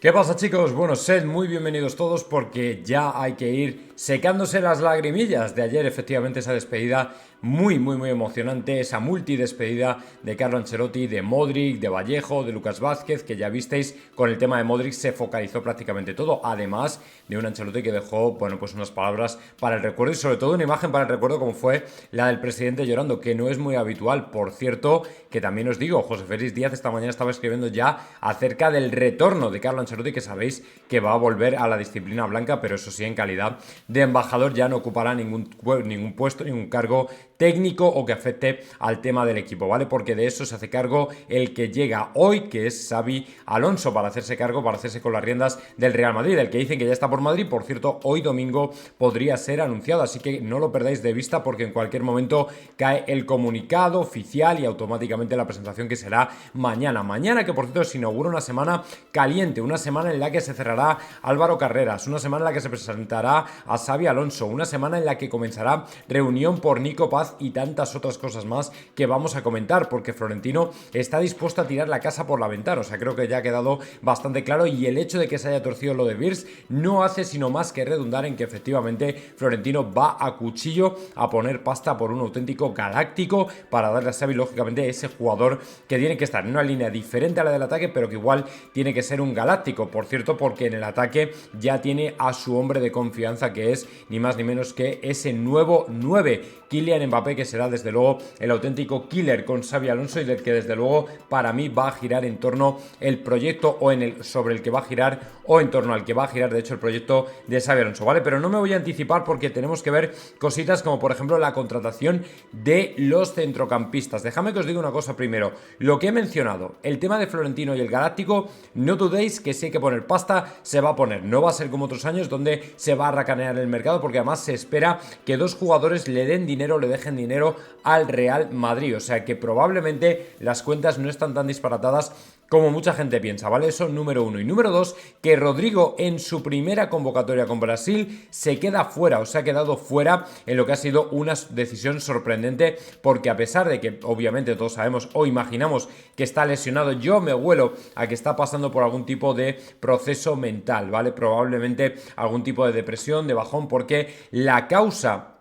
¿Qué pasa, chicos? Bueno, sed muy bienvenidos todos porque ya hay que ir secándose las lagrimillas de ayer, efectivamente, esa despedida muy emocionante, esa multidespedida de Carlo Ancelotti, de Modric, de Vallejo, de Lucas Vázquez, que ya visteis con el tema de Modric se focalizó prácticamente todo, además de un Ancelotti que dejó, bueno, pues unas palabras para el recuerdo y sobre todo una imagen para el recuerdo como fue la del presidente llorando, que no es muy habitual, por cierto, que también os digo, José Félix Díaz esta mañana estaba escribiendo ya acerca del retorno de Carlo Ancelotti, que sabéis que va a volver a la disciplina blanca, pero eso sí, en calidad de embajador, ya no ocupará ningún puesto, ningún cargo técnico o que afecte al tema del equipo, ¿vale? Porque de eso se hace cargo el que llega hoy, que es Xabi Alonso, para hacerse cargo, para hacerse con las riendas del Real Madrid, el que dicen que ya está por Madrid. Por cierto, hoy domingo podría ser anunciado, así que no lo perdáis de vista porque en cualquier momento cae el comunicado oficial y automáticamente la presentación, que será mañana. Mañana, que por cierto se inaugura una semana caliente, una semana en la que se cerrará Álvaro Carreras, una semana en la que se presentará a Xabi Alonso, una semana en la que comenzará reunión por Nico Paz y tantas otras cosas más que vamos a comentar, porque Florentino está dispuesto a tirar la casa por la ventana. O sea, creo que ya ha quedado bastante claro, y el hecho de que se haya torcido lo de Wirtz no hace sino más que redundar en que efectivamente Florentino va a cuchillo a poner pasta por un auténtico galáctico para darle a Xavi, lógicamente, ese jugador que tiene que estar en una línea diferente a la del ataque, pero que igual tiene que ser un galáctico, por cierto, porque en el ataque ya tiene a su hombre de confianza, que es ni más ni menos que ese nuevo 9, Kylian Mbappé, que será desde luego el auténtico killer con Xabi Alonso, y del que desde luego para mí va a girar en torno el proyecto, o sobre el que va a girar, o en torno al que va a girar de hecho el proyecto de Xabi Alonso, ¿vale? Pero no me voy a anticipar porque tenemos que ver cositas como por ejemplo la contratación de los centrocampistas. Déjame que os diga una cosa primero, lo que he mencionado, el tema de Florentino y el Galáctico, no dudéis que si hay que poner pasta, se va a poner. No va a ser como otros años donde se va a racanear el mercado, porque además se espera que dos jugadores le den dinero, le dejen dinero al Real Madrid. O sea que probablemente las cuentas no están tan disparatadas como mucha gente piensa, ¿vale? Eso número uno. Y número dos, que Rodrigo en su primera convocatoria con Brasil se queda fuera, o se ha quedado fuera, en lo que ha sido una decisión sorprendente, porque a pesar de que obviamente todos sabemos o imaginamos que está lesionado, yo me huelo a que está pasando por algún tipo de proceso mental, ¿vale? Probablemente algún tipo de depresión, de bajón, porque la causa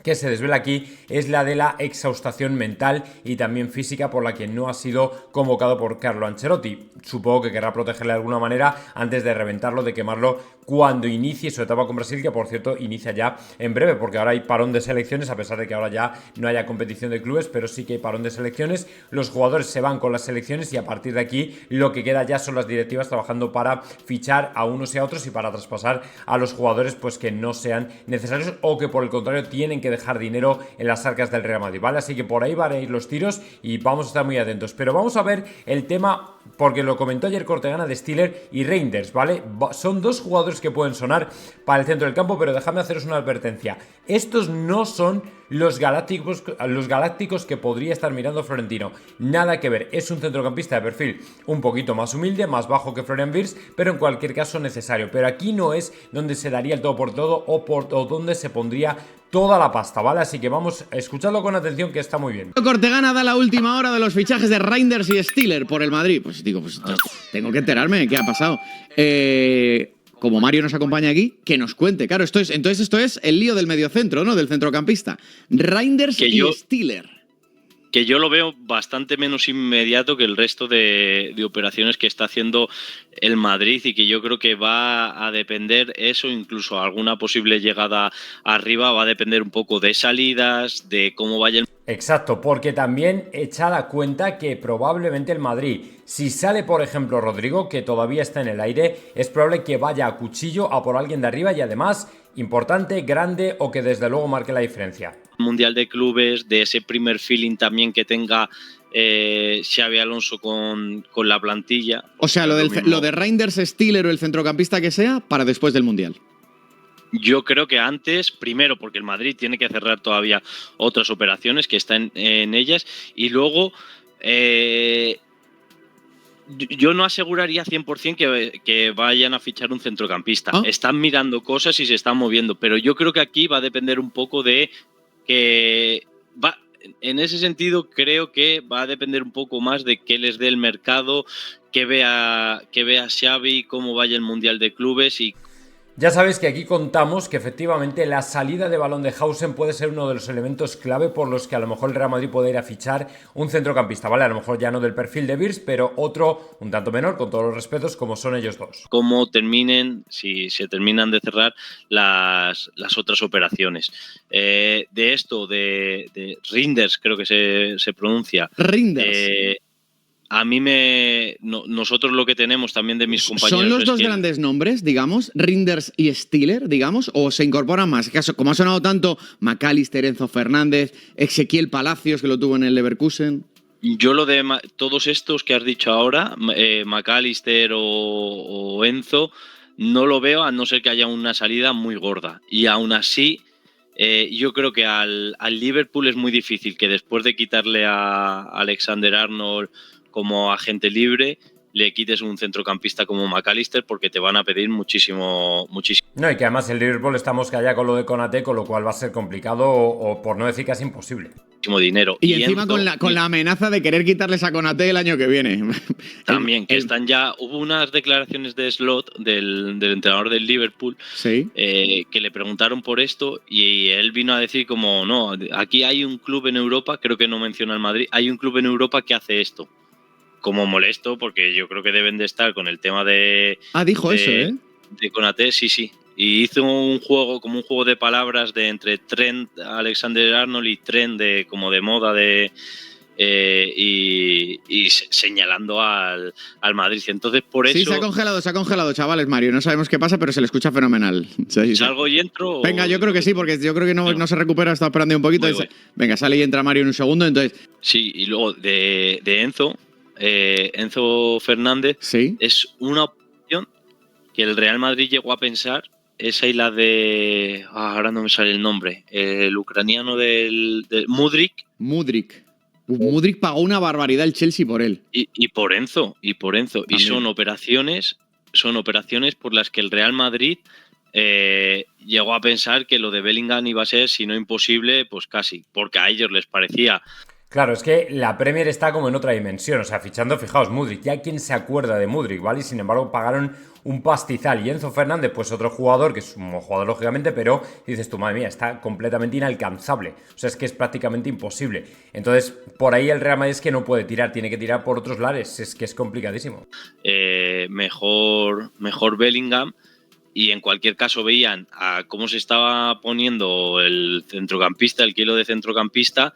que se desvela aquí es la de la exhaustación mental y también física, por la que no ha sido convocado por Carlo Ancelotti. Supongo que querrá protegerle de alguna manera antes de reventarlo, de quemarlo cuando inicie su etapa con Brasil, que por cierto inicia ya en breve, porque ahora hay parón de selecciones, a pesar de que ahora ya no haya competición de clubes, pero sí que hay parón de selecciones. Los jugadores se van con las selecciones y a partir de aquí lo que queda ya son las directivas trabajando para fichar a unos y a otros y para traspasar a los jugadores pues que no sean necesarios o que por el contrario tienen que dejar dinero en las arcas del Real Madrid, ¿vale? Así que por ahí van a ir los tiros y vamos a estar muy atentos. Pero vamos a ver el tema, porque lo comentó ayer Cortegana, de Stiller y Reinders, ¿vale? Son dos jugadores que pueden sonar para el centro del campo, pero dejadme haceros una advertencia. Estos no son los galácticos que podría estar mirando Florentino. Nada que ver. Es un centrocampista de perfil un poquito más humilde, más bajo que Florian Wirtz, pero en cualquier caso necesario. Pero aquí no es donde se daría el todo por todo o donde se pondría toda la pasta, ¿vale? Así que vamos a escucharlo con atención, que está muy bien. Cortegana da la última hora de los fichajes de Reinders y Stiller por el Madrid. Pues digo, pues tengo que enterarme de qué ha pasado. Como Mario nos acompaña aquí, que nos cuente. Claro, esto es el lío del mediocentro, ¿no? Del centrocampista. Reinders y Stiller. Que yo lo veo bastante menos inmediato que el resto de operaciones que está haciendo el Madrid, y que yo creo que va a depender eso, incluso alguna posible llegada arriba, va a depender un poco de salidas, de cómo vaya el... Exacto, porque también echad a cuenta que probablemente el Madrid, si sale por ejemplo Rodrigo, que todavía está en el aire, es probable que vaya a cuchillo a por alguien de arriba y además importante, grande o que desde luego marque la diferencia. Mundial de Clubes, de ese primer feeling también que tenga Xabi Alonso con la plantilla. O sea, lo de Reinders, Stiller o el centrocampista que sea, para después del Mundial. Yo creo que antes, primero porque el Madrid tiene que cerrar todavía otras operaciones que están en ellas, y luego yo no aseguraría 100% que vayan a fichar un centrocampista. Están mirando cosas y se están moviendo, pero yo creo que aquí va a depender un poco de que en ese sentido creo que va a depender un poco más de qué les dé el mercado, que vea Xavi cómo vaya el Mundial de Clubes y... Ya sabéis que aquí contamos que efectivamente la salida de balón de Hausen puede ser uno de los elementos clave por los que a lo mejor el Real Madrid puede ir a fichar un centrocampista, ¿vale? A lo mejor ya no del perfil de Wirtz, pero otro un tanto menor, con todos los respetos, como son ellos dos. Cómo terminen, si se terminan de cerrar las otras operaciones. De esto, de Reinders, creo que se pronuncia. Reinders. A mí nosotros lo que tenemos también de mis compañeros... ¿Son los dos grandes nombres, digamos, Reinders y Stiller, digamos, o se incorporan más? Como ha sonado tanto McAllister, Enzo Fernández, Ezequiel Palacios, que lo tuvo en el Leverkusen... Yo lo de todos estos que has dicho ahora, McAllister o Enzo, no lo veo a no ser que haya una salida muy gorda. Y aún así, yo creo que al Liverpool es muy difícil que después de quitarle a Alexander-Arnold como agente libre, le quites un centrocampista como McAllister porque te van a pedir muchísimo. No, y que además el Liverpool estamos que allá con lo de Konaté, con lo cual va a ser complicado o por no decir que es imposible. Muchísimo dinero. Y encima con la amenaza de querer quitarles a Konaté el año que viene. También, que están ya... Hubo unas declaraciones de Slot, del entrenador del Liverpool, ¿sí? Que le preguntaron por esto y él vino a decir como, no, aquí hay un club en Europa, creo que no menciona el Madrid, hay un club en Europa que hace esto. Como molesto, porque yo creo que deben de estar con el tema de... dijo eso, ¿eh? De Konaté, sí. Y hizo un juego de palabras de entre Trent, Alexander-Arnold y Trent como de moda y señalando al Madrid. Entonces, por eso... Sí, se ha congelado, chavales, Mario. No sabemos qué pasa, pero se le escucha fenomenal. Sí. ¿Salgo y entro? Venga, yo creo que sí, porque yo creo que no se recupera, está esperando un poquito. Venga, sale y entra Mario en un segundo, entonces... Sí, y luego de Enzo... Enzo Fernández, ¿sí? Es una opción que el Real Madrid llegó a pensar, esa y la de... ahora no me sale el nombre, el ucraniano del Mudryk. Mudryk pagó una barbaridad el Chelsea por él. Y por Enzo. También. Y son operaciones por las que el Real Madrid llegó a pensar que lo de Bellingham iba a ser, si no imposible, pues casi, porque a ellos les parecía... Claro, es que la Premier está como en otra dimensión, o sea, fichando, fijaos, Mudryk, ya quién se acuerda de Mudryk, ¿vale? Y sin embargo pagaron un pastizal. Y Enzo Fernández, pues otro jugador, que es un buen jugador lógicamente, pero dices tú, madre mía, está completamente inalcanzable, o sea, es que es prácticamente imposible. Entonces, por ahí el Real Madrid es que no puede tirar, tiene que tirar por otros lares, es que es complicadísimo. Mejor Bellingham. Y en cualquier caso veían a cómo se estaba poniendo el centrocampista, el kilo de centrocampista,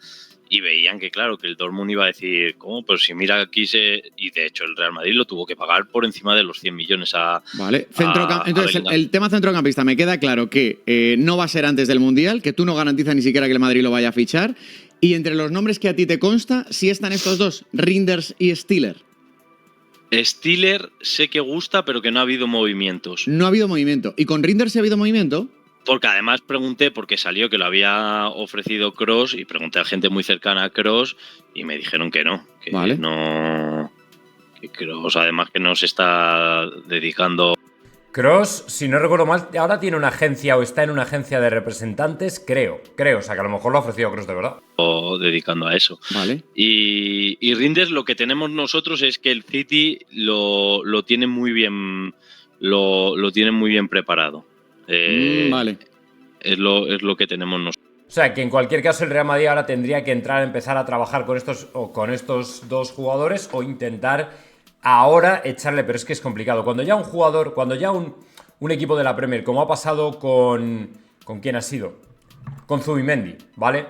y veían que, claro, que el Dortmund iba a decir, ¿cómo? Pues si mira aquí y de hecho el Real Madrid lo tuvo que pagar por encima de los 100 millones Vale, entonces el tema centrocampista me queda claro que no va a ser antes del Mundial, que tú no garantizas ni siquiera que el Madrid lo vaya a fichar, y entre los nombres que a ti te consta, sí están estos dos, Reinders y Stiller. Stiller sé que gusta, pero que no ha habido movimientos. No ha habido movimiento. ¿Y con Reinders sí ha habido movimiento? Porque además pregunté, porque salió que lo había ofrecido Kroos, y pregunté a gente muy cercana a Kroos y me dijeron que no. Que vale. No. Que Kroos además que no se está dedicando. Kroos, si no recuerdo mal, ahora tiene una agencia o está en una agencia de representantes, creo. O sea que a lo mejor lo ha ofrecido Kroos de verdad. O dedicando a eso. Vale. Y Reinders, lo que tenemos nosotros es que el City lo tiene muy bien. Lo tiene muy bien preparado. Vale. Es lo que tenemos nosotros. O sea que en cualquier caso el Real Madrid ahora tendría que entrar a empezar a trabajar con estos dos jugadores o intentar ahora echarle, pero es que es complicado. Cuando ya un equipo de la Premier, como ha pasado ¿con quién ha sido? Con Zubimendi, ¿vale?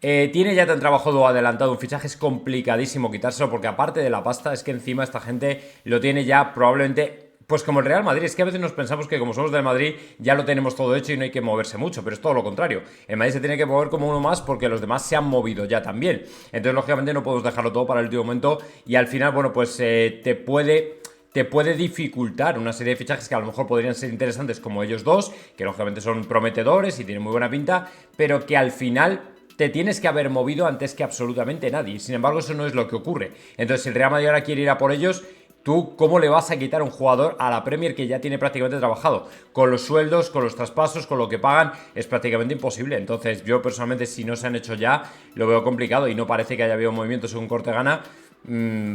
Tiene ya tan trabajo adelantado un fichaje, es complicadísimo quitárselo porque aparte de la pasta es que encima esta gente lo tiene ya probablemente... Pues como el Real Madrid, es que a veces nos pensamos que como somos del Madrid ya lo tenemos todo hecho y no hay que moverse mucho, pero es todo lo contrario. El Madrid se tiene que mover como uno más porque los demás se han movido ya también. Entonces, lógicamente, no podemos dejarlo todo para el último momento y al final, bueno, pues te puede dificultar una serie de fichajes que a lo mejor podrían ser interesantes como ellos dos, que lógicamente son prometedores y tienen muy buena pinta, pero que al final... te tienes que haber movido antes que absolutamente nadie. Sin embargo, eso no es lo que ocurre. Entonces, si el Real Madrid ahora quiere ir a por ellos... ¿Tú cómo le vas a quitar a un jugador a la Premier que ya tiene prácticamente trabajado? Con los sueldos, con los traspasos, con lo que pagan, es prácticamente imposible. Entonces yo personalmente, si no se han hecho ya, lo veo complicado y no parece que haya habido movimientos según Cortegana.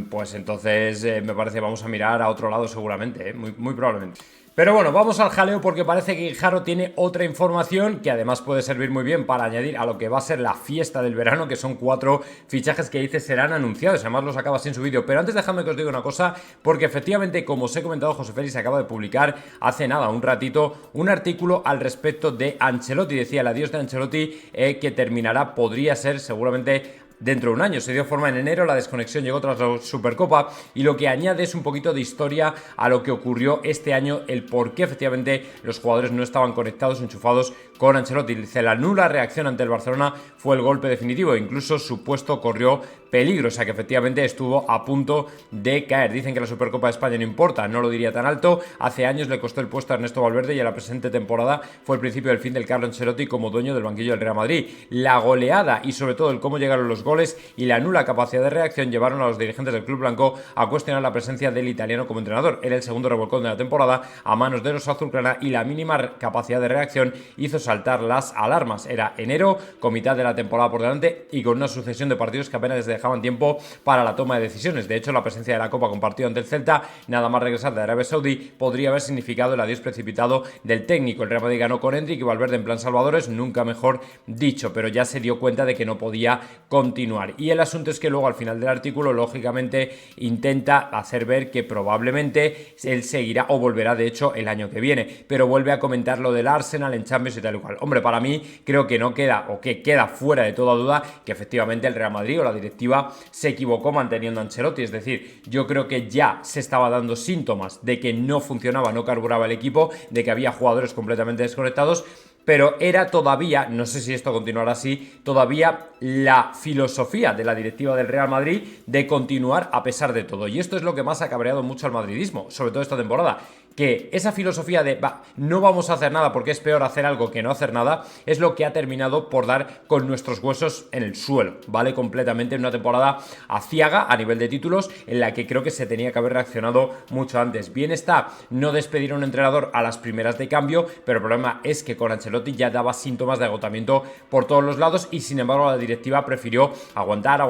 pues entonces me parece que vamos a mirar a otro lado seguramente, muy probablemente. Pero bueno, vamos al jaleo porque parece que Guijarro tiene otra información que además puede servir muy bien para añadir a lo que va a ser la fiesta del verano, que son 4 fichajes que dice serán anunciados, además los acaba así en su vídeo. Pero antes dejadme que os diga una cosa, porque efectivamente, como os he comentado, José Félix acaba de publicar hace nada, un ratito, un artículo al respecto de Ancelotti. Decía el adiós de Ancelotti que terminará, podría ser seguramente dentro de un año. Se dio forma en enero, la desconexión llegó tras la Supercopa y lo que añade es un poquito de historia a lo que ocurrió este año, el por qué efectivamente los jugadores no estaban conectados, enchufados con Ancelotti. Dice, la nula reacción ante el Barcelona fue el golpe definitivo, incluso su puesto corrió peligro, o sea que efectivamente estuvo a punto de caer. Dicen que la Supercopa de España no importa, no lo diría tan alto. Hace años le costó el puesto a Ernesto Valverde y a la presente temporada fue el principio del fin del Carlo Ancelotti como dueño del banquillo del Real Madrid. La goleada y sobre todo el cómo llegaron los goles y la nula capacidad de reacción llevaron a los dirigentes del club blanco a cuestionar la presencia del italiano como entrenador. Era el segundo revolcón de la temporada a manos de los azulgrana y la mínima capacidad de reacción hizo saltar las alarmas. Era enero, con mitad de la temporada por delante y con una sucesión de partidos que apenas les dejaban tiempo para la toma de decisiones. De hecho, la presencia de la Copa compartida ante el Celta, nada más regresar de Arabia Saudí, podría haber significado el adiós precipitado del técnico. El Real Madrid ganó con Endrick y Valverde en plan salvadores, nunca mejor dicho, pero ya se dio cuenta de que no podía continuar. Y el asunto es que luego al final del artículo, lógicamente, intenta hacer ver que probablemente él seguirá o volverá, de hecho, el año que viene, pero vuelve a comentar lo del Arsenal en Champions y tal y cual. Hombre, para mí creo que no queda, o que queda fuera de toda duda, que efectivamente el Real Madrid o la directiva se equivocó manteniendo a Ancelotti. Es decir, yo creo que ya se estaba dando síntomas de que no funcionaba, no carburaba el equipo, de que había jugadores completamente desconectados, pero era todavía, no sé si esto continuará así, todavía la filosofía de la directiva del Real Madrid de continuar a pesar de todo. Y esto es lo que más ha cabreado mucho al madridismo, sobre todo esta temporada, que esa filosofía de no vamos a hacer nada porque es peor hacer algo que no hacer nada, es lo que ha terminado por dar con nuestros huesos en el suelo, ¿vale? Completamente en una temporada aciaga a nivel de títulos en la que creo que se tenía que haber reaccionado mucho antes. Bien está no despedir a un entrenador a las primeras de cambio, pero el problema es que con Ancelotti ya daba síntomas de agotamiento por todos los lados y sin embargo la directiva prefirió aguantar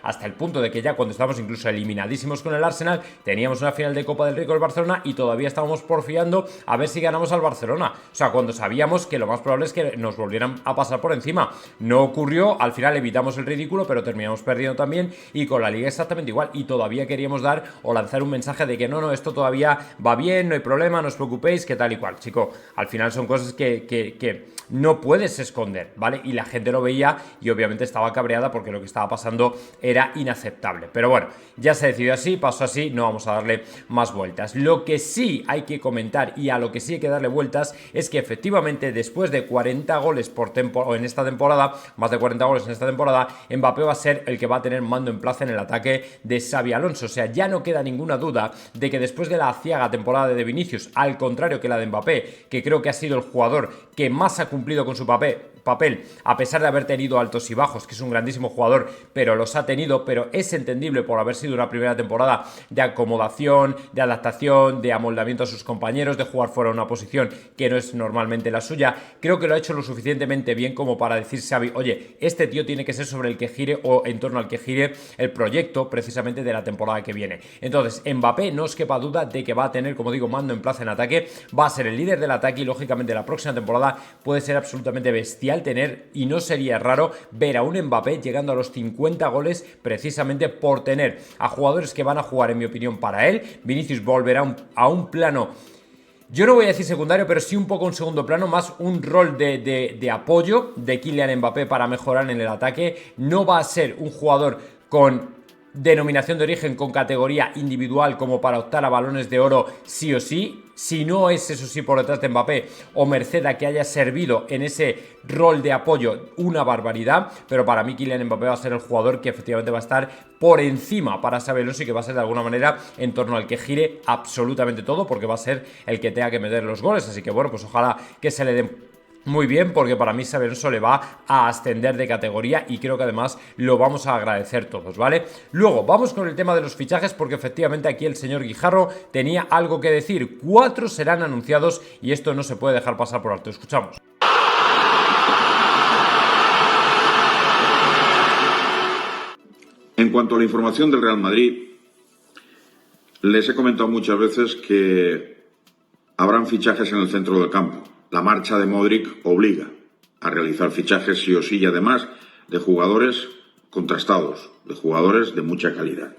hasta el punto de que ya cuando estábamos incluso eliminadísimos con el Arsenal, teníamos una final de Copa del Rey con el Barcelona y todavía estábamos porfiando a ver si ganamos al Barcelona. O sea, cuando sabíamos que lo más probable es que nos volvieran a pasar por encima. No ocurrió, al final evitamos el ridículo, pero terminamos perdiendo también y con la Liga exactamente igual. Y todavía queríamos dar o lanzar un mensaje de que no, esto todavía va bien, no hay problema, no os preocupéis, que tal y cual. Chico, al final son cosas que no puedes esconder, ¿vale? Y la gente lo veía y obviamente estaba cabreada porque lo que estaba pasando era inaceptable. Pero bueno, ya se decidió así, pasó así, no vamos a darle más vueltas. Lo que sí hay que comentar y a lo que sí hay que darle vueltas es que efectivamente después de 40 goles en esta temporada, más de 40 goles en esta temporada, Mbappé va a ser el que va a tener mando en plaza en el ataque de Xabi Alonso. O sea, ya no queda ninguna duda de que después de la aciaga temporada de Vinicius, al contrario que la de Mbappé, que creo que ha sido el jugador que más ha cumplido con su papel, a pesar de haber tenido altos y bajos, que es un grandísimo jugador, pero los ha tenido, pero es entendible por haber sido una primera temporada de acomodación, de adaptación, de amoldamiento a sus compañeros, de jugar fuera de una posición que no es normalmente la suya. Creo que lo ha hecho lo suficientemente bien como para decir Xavi, oye, este tío tiene que ser sobre el que gire o en torno al que gire el proyecto precisamente de la temporada que viene. Entonces, Mbappé no os quepa duda de que va a tener, como digo, mando en plaza en ataque, va a ser el líder del ataque y lógicamente la próxima temporada puede ser absolutamente bestial tener, y no sería raro ver a un Mbappé llegando a los 50 goles precisamente por tener a jugadores que van a jugar, en mi opinión, para él. Vinicius volverá a un plano, yo no voy a decir secundario, pero sí un poco un segundo plano, más un rol de apoyo de Kylian Mbappé para mejorar en el ataque. No va a ser un jugador con denominación de origen, con categoría individual como para optar a balones de oro sí o sí. Si no es, eso sí, por detrás de Mbappé o merced a que haya servido en ese rol de apoyo, una barbaridad, pero para mí Kylian Mbappé va a ser el jugador que efectivamente va a estar por encima para Xabi Alonso y que va a ser de alguna manera en torno al que gire absolutamente todo, porque va a ser el que tenga que meter los goles. Así que bueno, pues ojalá que se le den muy bien, porque para mí Xabi Alonso le va a ascender de categoría y creo que además lo vamos a agradecer todos, ¿vale? Luego, vamos con el tema de los fichajes, porque efectivamente aquí el señor Guijarro tenía algo que decir. 4 serán anunciados y esto no se puede dejar pasar por alto. Escuchamos. En En cuanto a la información del Real Madrid, les he comentado muchas veces que habrán fichajes en el centro del campo. La marcha de Modric obliga a realizar fichajes sí o sí y además de jugadores contrastados, de jugadores de mucha calidad.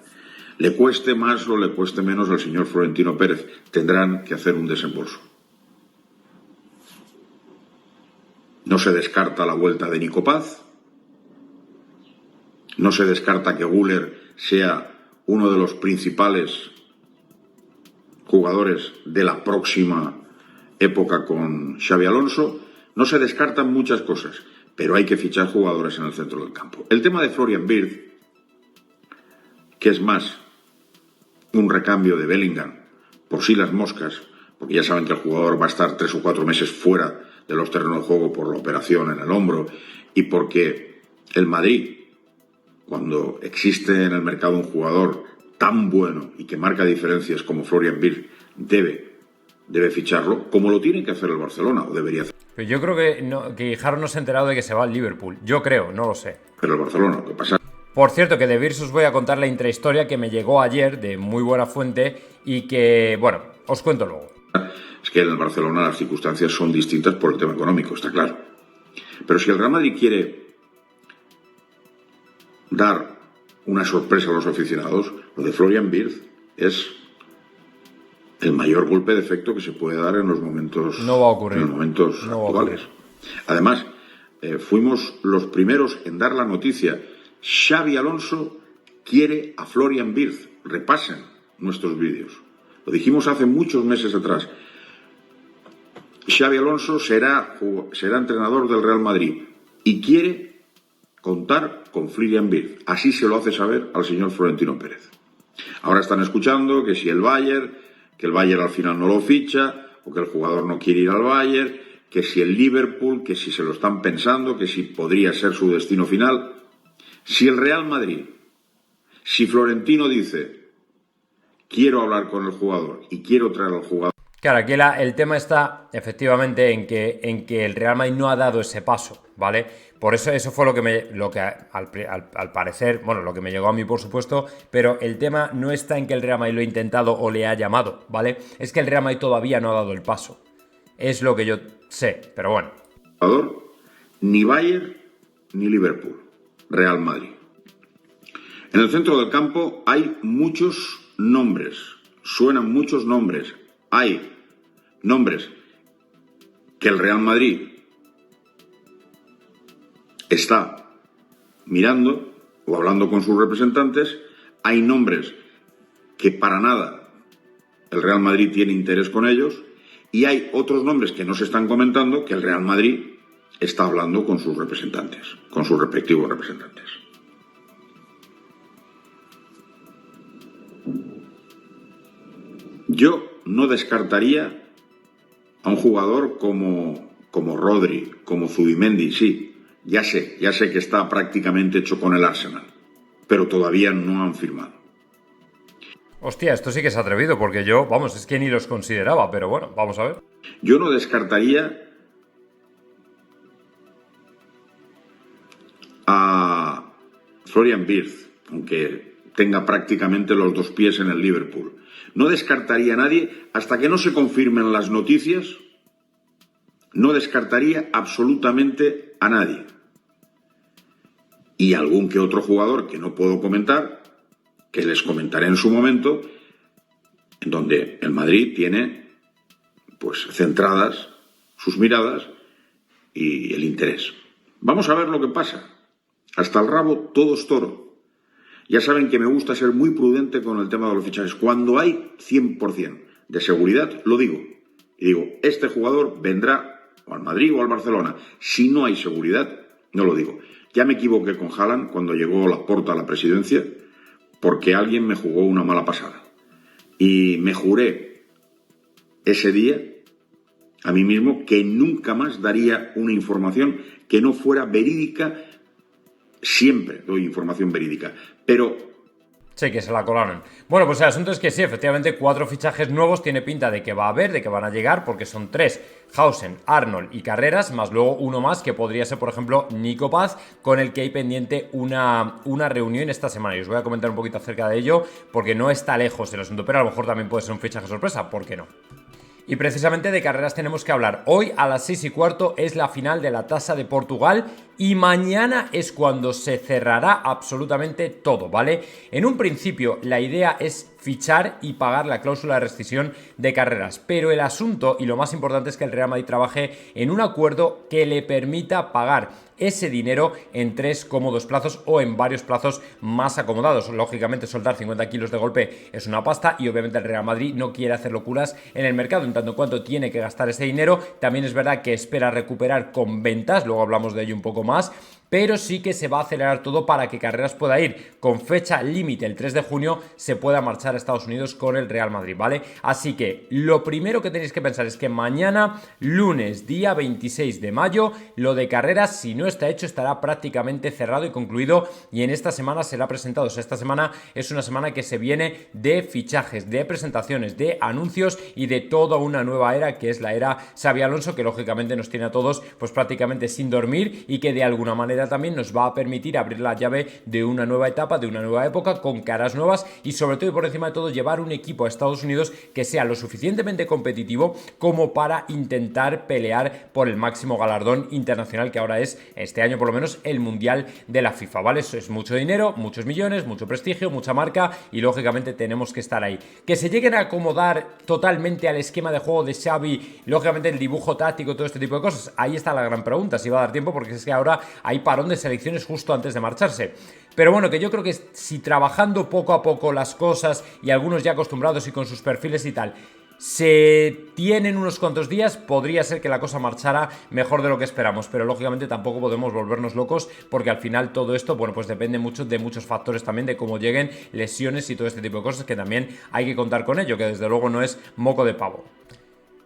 Le cueste más o le cueste menos al señor Florentino Pérez, tendrán que hacer un desembolso. No se descarta la vuelta de Nico Paz, no se descarta que Güler sea uno de los principales jugadores de la próxima época con Xabi Alonso. No se descartan muchas cosas, pero hay que fichar jugadores en el centro del campo. El tema de Florian Wirtz, que es más un recambio de Bellingham, por si las moscas, porque ya saben que el jugador va a estar 3 o 4 meses fuera de los terrenos de juego por la operación en el hombro y porque el Madrid, cuando existe en el mercado un jugador tan bueno y que marca diferencias como Florian Wirtz, debe ficharlo, como lo tiene que hacer el Barcelona, o debería hacer. Pero yo creo que Guijarro no se ha enterado de que se va al Liverpool. Yo creo, no lo sé. Pero el Barcelona, lo que pasa. Por cierto, que de Wirtz os voy a contar la intrahistoria que me llegó ayer de muy buena fuente y que, bueno, os cuento luego. Es que en el Barcelona las circunstancias son distintas por el tema económico, está claro. Pero si el Real Madrid quiere dar una sorpresa a los aficionados, lo de Florian Wirtz es el mayor golpe de efecto que se puede dar en los momentos, no va a ocurrir. En los momentos actuales. Además, fuimos los primeros en dar la noticia. Xabi Alonso quiere a Florian Wirtz. Repasen nuestros vídeos. Lo dijimos hace muchos meses atrás. Xabi Alonso será entrenador del Real Madrid y quiere contar con Florian Wirtz. Así se lo hace saber al señor Florentino Pérez. Ahora están escuchando que si el Bayern al final no lo ficha, o que el jugador no quiere ir al Bayern, que si el Liverpool, que si se lo están pensando, que si podría ser su destino final. Si el Real Madrid, si Florentino dice, quiero hablar con el jugador y quiero traer al jugador. Claro, aquí el tema está efectivamente en que el Real Madrid no ha dado ese paso, ¿vale? Por eso fue lo que al parecer, bueno, lo que me llegó a mí por supuesto, pero el tema no está en que el Real Madrid lo ha intentado o le ha llamado, ¿vale? Es que el Real Madrid todavía no ha dado el paso. Es lo que yo sé, pero bueno. Ni Bayern ni Liverpool, Real Madrid. En el centro del campo hay muchos nombres, suenan muchos nombres. Hay nombres que el Real Madrid está mirando o hablando con sus representantes. Hay nombres que para nada el Real Madrid tiene interés con ellos. Y hay otros nombres que no se están comentando que el Real Madrid está hablando con sus representantes, con sus respectivos representantes. Yo no descartaría a un jugador como Rodri, como Zubimendi, sí. Ya sé que está prácticamente hecho con el Arsenal, pero todavía no han firmado. Hostia, esto sí que es atrevido, porque yo, vamos, es que ni los consideraba, pero bueno, vamos a ver. Yo no descartaría a Florian Wirtz, aunque tenga prácticamente los 2 pies en el Liverpool. No descartaría a nadie hasta que no se confirmen las noticias. No descartaría absolutamente a nadie. Y algún que otro jugador que no puedo comentar, que les comentaré en su momento, en donde el Madrid tiene pues centradas sus miradas y el interés. Vamos a ver lo que pasa. Hasta el rabo todo es toro. Ya saben que me gusta ser muy prudente con el tema de los fichajes. Cuando hay 100% de seguridad, lo digo. Y digo, este jugador vendrá o al Madrid o al Barcelona. Si no hay seguridad, no lo digo. Ya me equivoqué con Haaland cuando llegó Laporta a la presidencia, porque alguien me jugó una mala pasada. Y me juré ese día a mí mismo que nunca más daría una información que no fuera verídica. Siempre doy información verídica, pero Sí, que se la colaron. Bueno, pues el asunto es que sí, efectivamente 4 fichajes nuevos tiene pinta de que va a haber, de que van a llegar, porque son 3, Hausen, Arnold y Carreras, más luego uno más que podría ser, por ejemplo, Nico Paz, con el que hay pendiente una reunión esta semana. Y os voy a comentar un poquito acerca de ello, porque no está lejos el asunto, pero a lo mejor también puede ser un fichaje sorpresa, ¿por qué no? Y precisamente de carreras tenemos que hablar. Hoy a las 6:15 es la final de la Taça de Portugal y mañana es cuando se cerrará absolutamente todo, ¿vale? En un principio la idea es fichar y pagar la cláusula de rescisión de Carreras, pero el asunto y lo más importante es que el Real Madrid trabaje en un acuerdo que le permita pagar ese dinero en 3 cómodos plazos o en varios plazos más acomodados. Lógicamente soltar 50 kilos de golpe es una pasta y obviamente el Real Madrid no quiere hacer locuras en el mercado en tanto en cuanto tiene que gastar ese dinero. También es verdad que espera recuperar con ventas, luego hablamos de ello un poco más, pero sí que se va a acelerar todo para que Carreras pueda ir con fecha límite el 3 de junio, se pueda marchar a Estados Unidos con el Real Madrid, ¿vale? Así que lo primero que tenéis que pensar es que mañana, lunes, día 26 de mayo, lo de Carreras, si no está hecho, estará prácticamente cerrado y concluido y en esta semana será presentado. O sea, esta semana es una semana que se viene de fichajes, de presentaciones, de anuncios y de toda una nueva era, que es la era Xabi Alonso, que lógicamente nos tiene a todos pues prácticamente sin dormir y que de alguna manera también nos va a permitir abrir la llave de una nueva etapa, de una nueva época, con caras nuevas y sobre todo y por encima de todo llevar un equipo a Estados Unidos que sea lo suficientemente competitivo como para intentar pelear por el máximo galardón internacional que ahora es, este año por lo menos, el Mundial de la FIFA, ¿vale? Eso es mucho dinero, muchos millones, mucho prestigio, mucha marca y lógicamente tenemos que estar ahí. Que se lleguen a acomodar totalmente al esquema de juego de Xavi, lógicamente el dibujo táctico, todo este tipo de cosas, ahí está la gran pregunta, si va a dar tiempo, porque es que ahora hay parón de selecciones justo antes de marcharse. Pero bueno, que yo creo que si trabajando poco a poco las cosas y algunos ya acostumbrados y con sus perfiles y tal, se tienen unos cuantos días, podría ser que la cosa marchara mejor de lo que esperamos, pero lógicamente tampoco podemos volvernos locos porque al final todo esto, bueno, pues depende mucho de muchos factores también, de cómo lleguen lesiones y todo este tipo de cosas que también hay que contar con ello, que desde luego no es moco de pavo.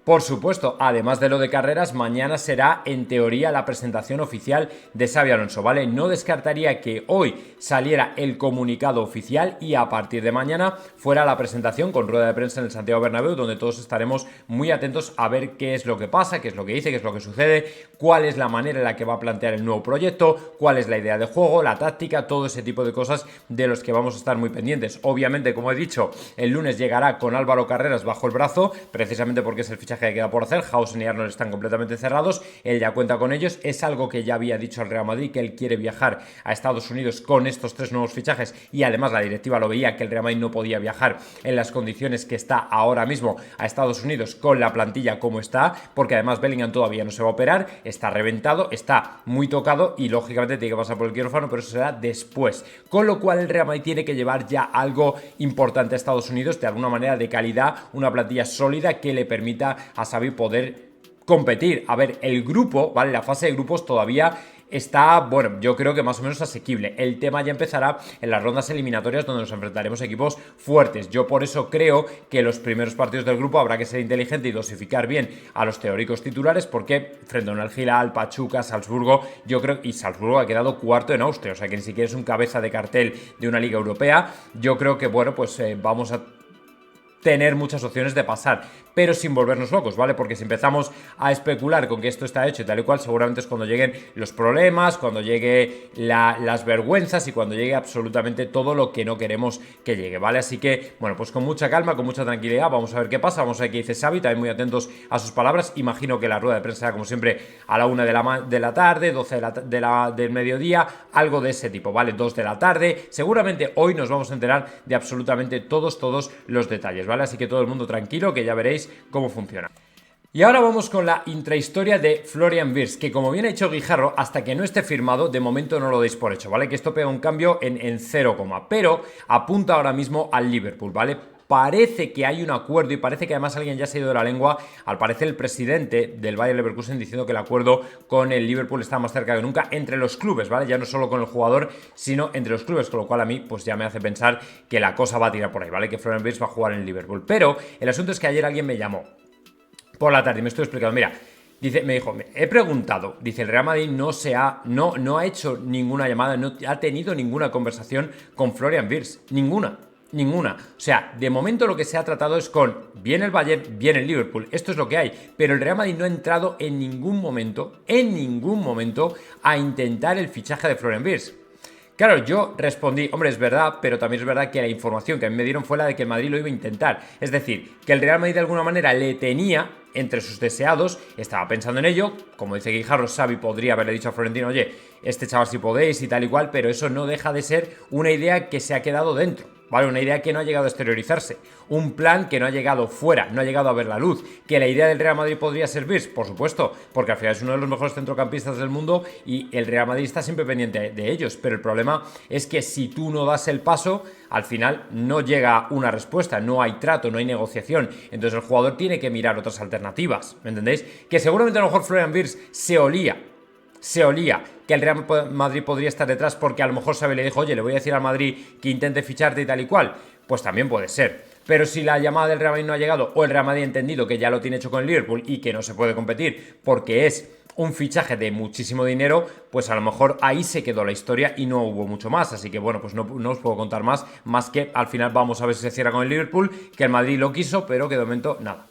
Por supuesto, además de lo de Carreras, mañana será en teoría la presentación oficial de Xabi Alonso, ¿vale? No descartaría que hoy saliera el comunicado oficial y a partir de mañana fuera la presentación con rueda de prensa en el Santiago Bernabéu, donde todos estaremos muy atentos a ver qué es lo que pasa, qué es lo que dice, qué es lo que sucede, cuál es la manera en la que va a plantear el nuevo proyecto, cuál es la idea de juego, la táctica, todo ese tipo de cosas de los que vamos a estar muy pendientes. Obviamente, como he dicho, el lunes llegará con Álvaro Carreras bajo el brazo, precisamente porque es el fichaje que queda por hacer. Hausen y Arnold están completamente cerrados, él ya cuenta con ellos, es algo que ya había dicho al Real Madrid, que él quiere viajar a Estados Unidos con estos 3 nuevos fichajes y además la directiva lo veía, que el Real Madrid no podía viajar en las condiciones que está ahora mismo a Estados Unidos con la plantilla como está, porque además Bellingham todavía no se va a operar, está reventado, está muy tocado y lógicamente tiene que pasar por el quirófano, pero eso será después, con lo cual el Real Madrid tiene que llevar ya algo importante a Estados Unidos, de alguna manera de calidad, una plantilla sólida que le permita a Xavi poder competir. A ver, el grupo, ¿vale? La fase de grupos todavía está, bueno, yo creo que más o menos asequible. El tema ya empezará en las rondas eliminatorias donde nos enfrentaremos a equipos fuertes. Yo por eso creo que los primeros partidos del grupo habrá que ser inteligente y dosificar bien a los teóricos titulares, porque frente a un Al-Hilal, Pachuca, Salzburgo, yo creo, y Salzburgo ha quedado cuarto en Austria, o sea que ni siquiera es un cabeza de cartel de una liga europea. Yo creo que, bueno, pues vamos a tener muchas opciones de pasar, pero sin volvernos locos, ¿vale? Porque si empezamos a especular con que esto está hecho y tal y cual, seguramente es cuando lleguen los problemas, cuando llegue las vergüenzas y cuando llegue absolutamente todo lo que no queremos que llegue, ¿vale? Así que, bueno, pues con mucha calma, con mucha tranquilidad, vamos a ver qué pasa, vamos a ver qué dice Xavi, también muy atentos a sus palabras. Imagino que la rueda de prensa será, como siempre, a la 1 de la tarde, 12 del mediodía, algo de ese tipo, ¿vale? 2 de la tarde, seguramente hoy nos vamos a enterar de absolutamente todos los detalles, ¿vale? Así que todo el mundo tranquilo, que ya veréis cómo funciona. Y ahora vamos con la intrahistoria de Florian Wirtz, que como bien ha dicho Guijarro, hasta que no esté firmado, de momento no lo deis por hecho, ¿vale? Que esto pega un cambio en 0, pero apunta ahora mismo al Liverpool, ¿vale? Parece que hay un acuerdo y parece que además alguien ya se ha ido de la lengua, al parecer el presidente del Bayer Leverkusen, diciendo que el acuerdo con el Liverpool está más cerca que nunca entre los clubes, ¿vale? Ya no solo con el jugador, sino entre los clubes, con lo cual a mí pues ya me hace pensar que la cosa va a tirar por ahí, ¿vale? Que Florian Wirtz va a jugar en el Liverpool. Pero el asunto es que ayer alguien me llamó por la tarde y me estoy explicando, mira, Dice, me dijo, he preguntado, dice, el Real Madrid no ha hecho ninguna llamada, no ha tenido ninguna conversación con Florian Wirtz, ninguna. O sea, de momento lo que se ha tratado es con bien el Bayern, bien el Liverpool. Esto es lo que hay. Pero el Real Madrid no ha entrado en ningún momento, a intentar el fichaje de Florian Wirtz. Claro, yo respondí, hombre, es verdad, pero también es verdad que la información que a mí me dieron fue la de que el Madrid lo iba a intentar. Es decir, que el Real Madrid de alguna manera le tenía entre sus deseados, estaba pensando en ello, como dice Guijarro, Xavi podría haberle dicho a Florentino, oye, este chaval si podéis y tal y cual, pero eso no deja de ser una idea que se ha quedado dentro. ¿Vale? Una idea que no ha llegado a exteriorizarse, un plan que no ha llegado fuera, no ha llegado a ver la luz. ¿Que la idea del Real Madrid podría servir? Por supuesto, porque al final es uno de los mejores centrocampistas del mundo y el Real Madrid está siempre pendiente de ellos, pero el problema es que si tú no das el paso, al final no llega una respuesta, no hay trato, no hay negociación, entonces el jugador tiene que mirar otras alternativas, ¿me entendéis? Que seguramente a lo mejor Florian Wirtz se olía que el Real Madrid podría estar detrás porque a lo mejor Xavi le dijo, oye, le voy a decir al Madrid que intente ficharte y tal y cual, pues también puede ser. Pero si la llamada del Real Madrid no ha llegado o el Real Madrid ha entendido que ya lo tiene hecho con el Liverpool y que no se puede competir porque es un fichaje de muchísimo dinero, pues a lo mejor ahí se quedó la historia y no hubo mucho más. Así que bueno, pues no os puedo contar más que al final vamos a ver si se cierra con el Liverpool, que el Madrid lo quiso, pero que de momento nada.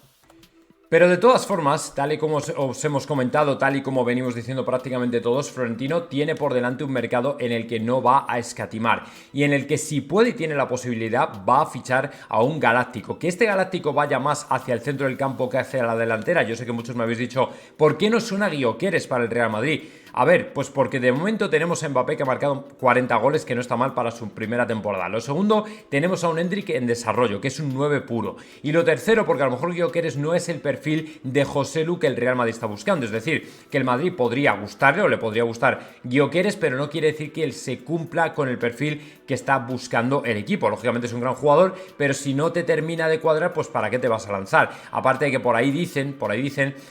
Pero de todas formas, tal y como os hemos comentado, tal y como venimos diciendo prácticamente todos, Florentino tiene por delante un mercado en el que no va a escatimar y en el que si puede y tiene la posibilidad va a fichar a un galáctico. Que este galáctico vaya más hacia el centro del campo que hacia la delantera. Yo sé que muchos me habéis dicho, ¿por qué no suena Gyökeres para el Real Madrid? A ver, pues porque de momento tenemos a Mbappé que ha marcado 40 goles, que no está mal para su primera temporada. Lo segundo, tenemos a un Endrick en desarrollo, que es un 9 puro. Y lo tercero, porque a lo mejor Gyökeres no es el perfil de Joselu que el Real Madrid está buscando. Es decir, que el Madrid podría gustarle o le podría gustar Gyökeres, pero no quiere decir que él se cumpla con el perfil que está buscando el equipo. Lógicamente es un gran jugador, pero si no te termina de cuadrar, pues ¿para qué te vas a lanzar? Aparte de que por ahí dicen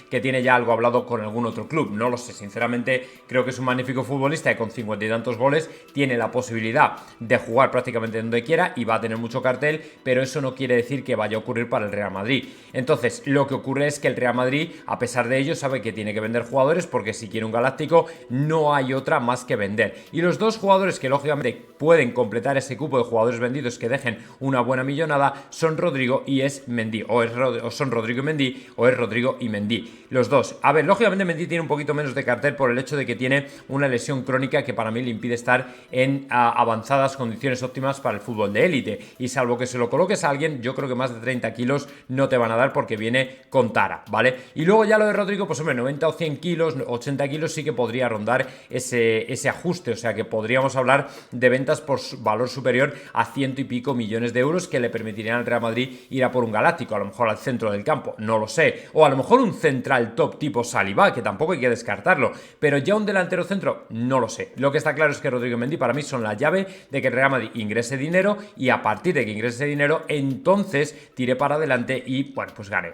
que tiene ya algo hablado con algún otro club. No lo sé, sinceramente. Creo que es un magnífico futbolista y con 50 y tantos goles tiene la posibilidad de jugar prácticamente donde quiera y va a tener mucho cartel, pero eso no quiere decir que vaya a ocurrir para el Real Madrid. Entonces, lo que ocurre es que el Real Madrid, a pesar de ello, sabe que tiene que vender jugadores porque si quiere un galáctico no hay otra más que vender. Y los dos jugadores que lógicamente pueden completar ese cupo de jugadores vendidos que dejen una buena millonada son Rodrigo y es Mendy. O son Rodrigo y Mendy o es Rodrigo y Mendy. Los dos. A ver, lógicamente Mendy tiene un poquito menos de cartel por el hecho de que tiene una lesión crónica que para mí le impide estar en avanzadas condiciones óptimas para el fútbol de élite. Y salvo que se lo coloques a alguien, yo creo que más de 30 kilos no te van a dar porque viene con tara, ¿vale? Y luego ya lo de Rodrigo, pues hombre, 90 o 100 kilos, 80 kilos sí que podría rondar ese ajuste. O sea que podríamos hablar de ventas por valor superior a 100 y pico millones de euros que le permitirían al Real Madrid ir a por un galáctico, a lo mejor al centro del campo, no lo sé. O a lo mejor un central top tipo Saliba, que tampoco hay que descartarlo. Pero ya un delantero centro, no lo sé. Lo que está claro es que Rodrigo y Mendy para mí son la llave de que el Real Madrid ingrese dinero y a partir de que ingrese dinero, entonces tire para adelante y, bueno, pues gane.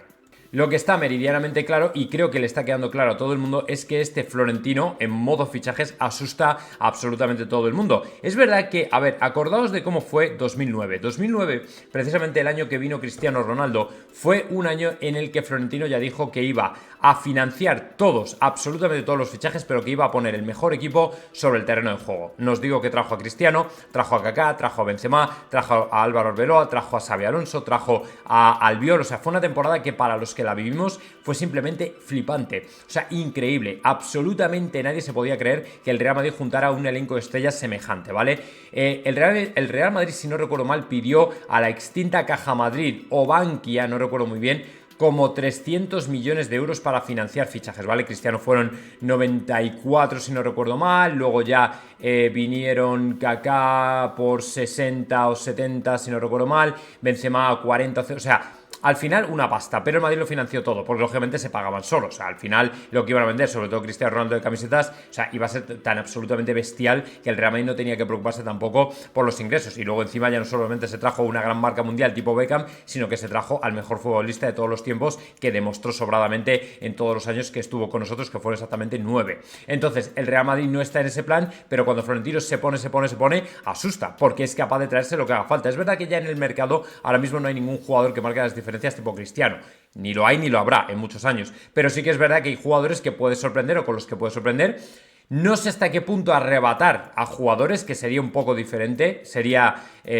Lo que está meridianamente claro, y creo que le está quedando claro a todo el mundo, es que este Florentino en modo fichajes asusta a absolutamente todo el mundo. Es verdad que, a ver, acordaos de cómo fue 2009. 2009, precisamente el año que vino Cristiano Ronaldo, fue un año en el que Florentino ya dijo que iba a financiar todos, absolutamente todos los fichajes, pero que iba a poner el mejor equipo sobre el terreno de juego. No os digo que trajo a Cristiano, trajo a Kaká, trajo a Benzema, trajo a Álvaro Arbeloa, trajo a Xabi Alonso, trajo a Albiol. O sea, fue una temporada que para los que la vivimos fue simplemente flipante, o sea, increíble. Absolutamente nadie se podía creer que el Real Madrid juntara un elenco de estrellas semejante, ¿vale? El Real Madrid, si no recuerdo mal, pidió a la extinta Caja Madrid o Bankia, no recuerdo muy bien, como 300 millones de euros para financiar fichajes, ¿vale? Cristiano fueron 94, si no recuerdo mal, luego ya vinieron Kaká por 60 o 70, si no recuerdo mal, Benzema 40, o sea, al final una pasta, pero el Madrid lo financió todo, porque lógicamente se pagaban solos. O sea, al final lo que iban a vender, sobre todo Cristiano Ronaldo de camisetas, o sea, iba a ser tan absolutamente bestial que el Real Madrid no tenía que preocuparse tampoco por los ingresos. Y luego encima ya no solamente se trajo una gran marca mundial tipo Beckham, sino que se trajo al mejor futbolista de todos los tiempos, que demostró sobradamente en todos los años que estuvo con nosotros, que fueron exactamente 9. Entonces, el Real Madrid no está en ese plan, pero cuando Florentino se pone, asusta, porque es capaz de traerse lo que haga falta. Es verdad que ya en el mercado ahora mismo no hay ningún jugador que marque las diferencias referencias tipo Cristiano. Ni lo hay ni lo habrá en muchos años. Pero sí que es verdad que hay jugadores que puedes sorprender o con los que puedes sorprender. No sé hasta qué punto arrebatar a jugadores, que sería un poco diferente, sería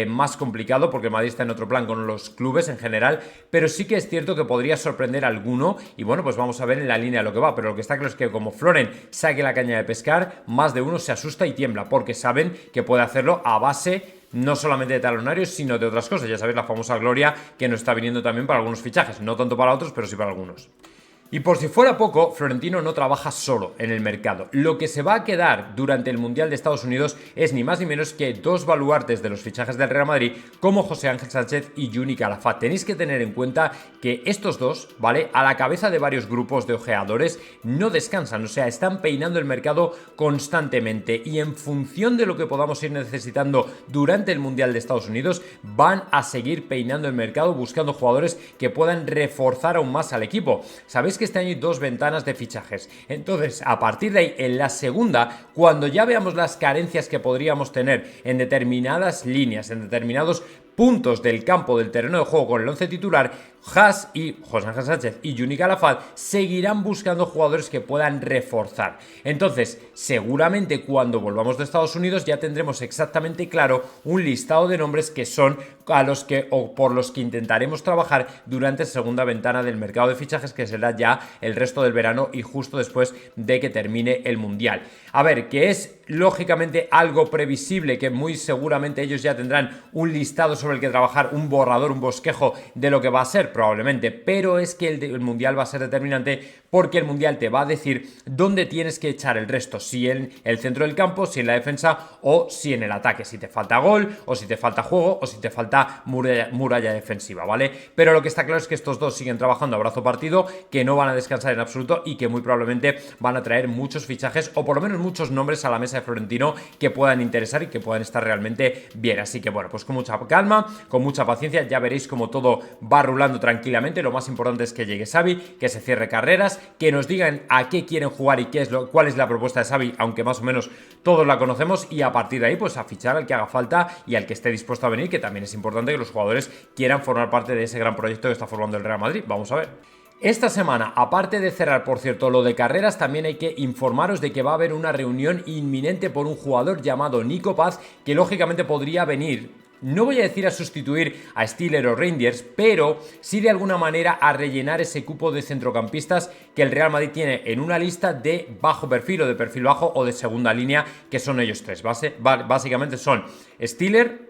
más complicado porque el Madrid está en otro plan con los clubes en general, pero sí que es cierto que podría sorprender a alguno y bueno, pues vamos a ver en la línea lo que va, pero lo que está claro es que como Floren saque la caña de pescar, más de uno se asusta y tiembla porque saben que puede hacerlo a base no solamente de talonarios, sino de otras cosas. Ya sabéis la famosa gloria que nos está viniendo también para algunos fichajes, no tanto para otros, pero sí para algunos. Y por si fuera poco, Florentino no trabaja solo en el mercado. Lo que se va a quedar durante el Mundial de Estados Unidos es ni más ni menos que dos baluartes de los fichajes del Real Madrid, como José Ángel Sánchez y Juni Calafat. Tenéis que tener en cuenta que estos dos, ¿vale?, a la cabeza de varios grupos de ojeadores, no descansan, o sea, están peinando el mercado constantemente y en función de lo que podamos ir necesitando durante el Mundial de Estados Unidos, van a seguir peinando el mercado buscando jugadores que puedan reforzar aún más al equipo. ¿Sabéis que este año hay dos ventanas de fichajes? Entonces, a partir de ahí, en la segunda, cuando ya veamos las carencias que podríamos tener en determinadas líneas, en determinados puntos del campo del terreno de juego con el 11 titular, Haas y José Ángel Sánchez y Juni Calafat seguirán buscando jugadores que puedan reforzar. Entonces, seguramente cuando volvamos de Estados Unidos ya tendremos exactamente claro un listado de nombres que son a los que o por los que intentaremos trabajar durante la segunda ventana del mercado de fichajes, que será ya el resto del verano y justo después de que termine el Mundial. A ver, que es lógicamente algo previsible, que muy seguramente ellos ya tendrán un listado sobre el que trabajar, un borrador, un bosquejo de lo que va a ser probablemente, pero es que el Mundial va a ser determinante porque el Mundial te va a decir dónde tienes que echar el resto, si en el centro del campo, si en la defensa o si en el ataque, si te falta gol o si te falta juego o si te falta muralla defensiva, ¿vale? Pero lo que está claro es que estos dos siguen trabajando a brazo partido, que no van a descansar en absoluto y que muy probablemente van a traer muchos fichajes o por lo menos muchos nombres a la mesa de Florentino que puedan interesar y que puedan estar realmente bien. Así que bueno, pues con mucha calma, con mucha paciencia, ya veréis cómo todo va rulando tranquilamente. Lo más importante es que llegue Xavi, que se cierre carreras, que nos digan a qué quieren jugar y cuál es la propuesta de Xavi, aunque más o menos todos la conocemos, y a partir de ahí pues a fichar al que haga falta y al que esté dispuesto a venir, que también es importante que los jugadores quieran formar parte de ese gran proyecto que está formando el Real Madrid. Vamos a ver. Esta semana, aparte de cerrar, por cierto, lo de carreras, también hay que informaros de que va a haber una reunión inminente por un jugador llamado Nico Paz, que lógicamente podría venir, no voy a decir a sustituir a Stiller o Reinders, pero sí de alguna manera a rellenar ese cupo de centrocampistas que el Real Madrid tiene en una lista de bajo perfil o de perfil bajo o de segunda línea, que son ellos tres. Básicamente son Stiller,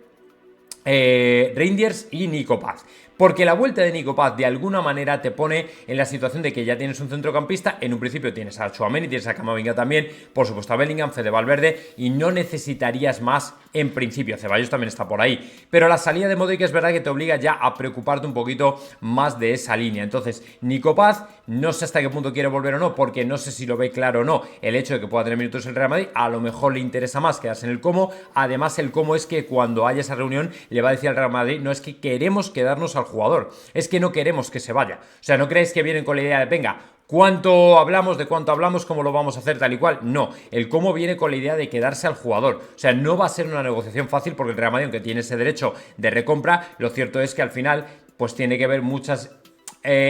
Reinders y Nico Paz. Porque la vuelta de Nico Paz de alguna manera te pone en la situación de que ya tienes un centrocampista. En un principio tienes a Tchouaméni, tienes a Camavinga también, por supuesto a Bellingham, Fede Valverde, y no necesitarías más en principio. Ceballos también está por ahí, pero la salida de Modric es verdad que te obliga ya a preocuparte un poquito más de esa línea. Entonces Nico Paz, no sé hasta qué punto quiere volver o no, porque no sé si lo ve claro o no el hecho de que pueda tener minutos el Real Madrid. A lo mejor le interesa más quedarse en el cómo. Además, el cómo es que cuando haya esa reunión le va a decir al Real Madrid: no es que queremos quedarnos al jugador, es que no queremos que se vaya. O sea, no creéis que vienen con la idea de venga, ¿cuánto hablamos? ¿De cuánto hablamos? ¿Cómo lo vamos a hacer? Tal y cual. No, el cómo viene con la idea de quedarse al jugador. O sea, no va a ser una negociación fácil porque el Real Madrid, aunque tiene ese derecho de recompra, lo cierto es que al final pues tiene que ver muchas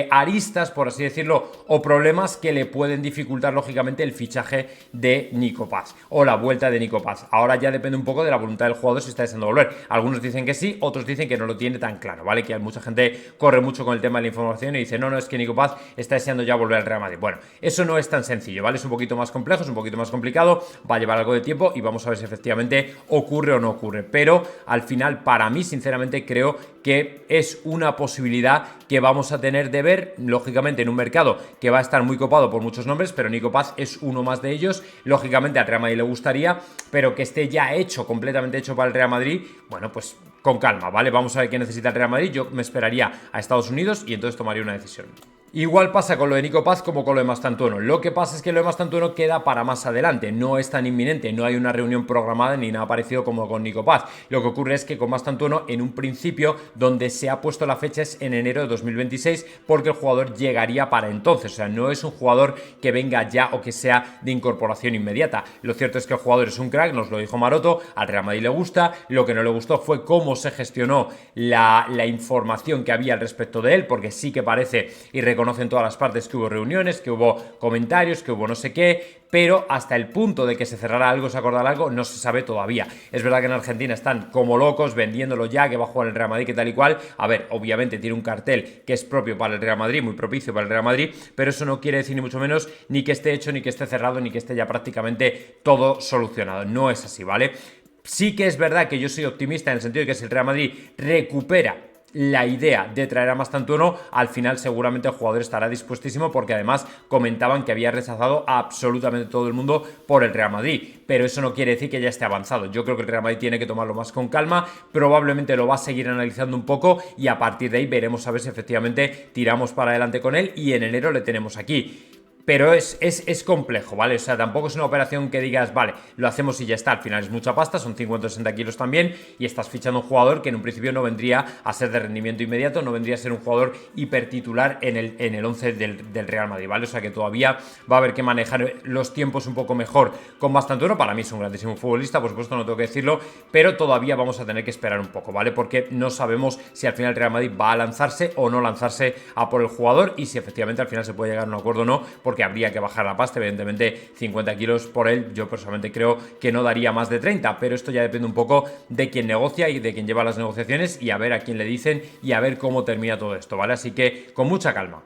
aristas, por así decirlo, o problemas que le pueden dificultar lógicamente el fichaje de Nico Paz o la vuelta de Nico Paz. Ahora ya depende un poco de la voluntad del jugador si está deseando volver. Algunos dicen que sí, otros dicen que no lo tiene tan claro, ¿vale? Que mucha gente corre mucho con el tema de la información y dice no, es que Nico Paz está deseando ya volver al Real Madrid. Bueno, eso no es tan sencillo, ¿vale? Es un poquito más complejo, es un poquito más complicado, va a llevar algo de tiempo y vamos a ver si efectivamente ocurre o no ocurre. Pero al final, para mí, sinceramente, creo que es una posibilidad que vamos a tener de ver, lógicamente, en un mercado que va a estar muy copado por muchos nombres, pero Nico Paz es uno más de ellos. Lógicamente al Real Madrid le gustaría, pero que esté ya hecho, completamente hecho para el Real Madrid, bueno, pues con calma, ¿vale? Vamos a ver qué necesita el Real Madrid. Yo me esperaría a Estados Unidos y entonces tomaría una decisión. Igual pasa con lo de Nico Paz como con lo de Mastantuono. Lo que pasa es que lo de Mastantuono queda para más adelante, no es tan inminente, no hay una reunión programada ni nada parecido como con Nico Paz. Lo que ocurre es que con Mastantuono, en un principio, donde se ha puesto la fecha es en enero de 2026, porque el jugador llegaría para entonces. O sea, no es un jugador que venga ya o que sea de incorporación inmediata. Lo cierto es que el jugador es un crack, nos lo dijo Maroto, al Real Madrid le gusta. Lo que no le gustó fue cómo se gestionó la información que había al respecto de él, porque sí que parece y conocen todas las partes que hubo reuniones, que hubo comentarios, que hubo no sé qué, pero hasta el punto de que se cerrara algo, se acordara algo, no se sabe todavía. Es verdad que en Argentina están como locos vendiéndolo ya, que va a jugar el Real Madrid, que tal y cual. A ver, obviamente tiene un cartel que es propio para el Real Madrid, muy propicio para el Real Madrid, pero eso no quiere decir ni mucho menos ni que esté hecho, ni que esté cerrado, ni que esté ya prácticamente todo solucionado. No es así, ¿vale? Sí que es verdad que yo soy optimista en el sentido de que si el Real Madrid recupera la idea de traer a Mastantuono, al final seguramente el jugador estará dispuestísimo, porque además comentaban que había rechazado a absolutamente todo el mundo por el Real Madrid, pero eso no quiere decir que ya esté avanzado. Yo creo que el Real Madrid tiene que tomarlo más con calma, probablemente lo va a seguir analizando un poco y a partir de ahí veremos a ver si efectivamente tiramos para adelante con él y en enero le tenemos aquí. Pero es complejo, ¿vale? O sea, tampoco es una operación que digas, vale, lo hacemos y ya está. Al final es mucha pasta, son 50 o 60 kilos también, y estás fichando un jugador que en un principio no vendría a ser de rendimiento inmediato, no vendría a ser un jugador hipertitular en el 11 del Real Madrid, ¿vale? O sea que todavía va a haber que manejar los tiempos un poco mejor con Mastantuono. Para mí es un grandísimo futbolista, por supuesto, no tengo que decirlo, pero todavía vamos a tener que esperar un poco, ¿vale? Porque no sabemos si al final el Real Madrid va a lanzarse o no lanzarse a por el jugador y si efectivamente al final se puede llegar a un acuerdo o no, porque habría que bajar la pasta. Evidentemente 50 kilos por él, yo personalmente creo que no daría más de 30, pero esto ya depende un poco de quien negocia y de quien lleva las negociaciones y a ver a quién le dicen y a ver cómo termina todo esto, ¿vale? Así que con mucha calma.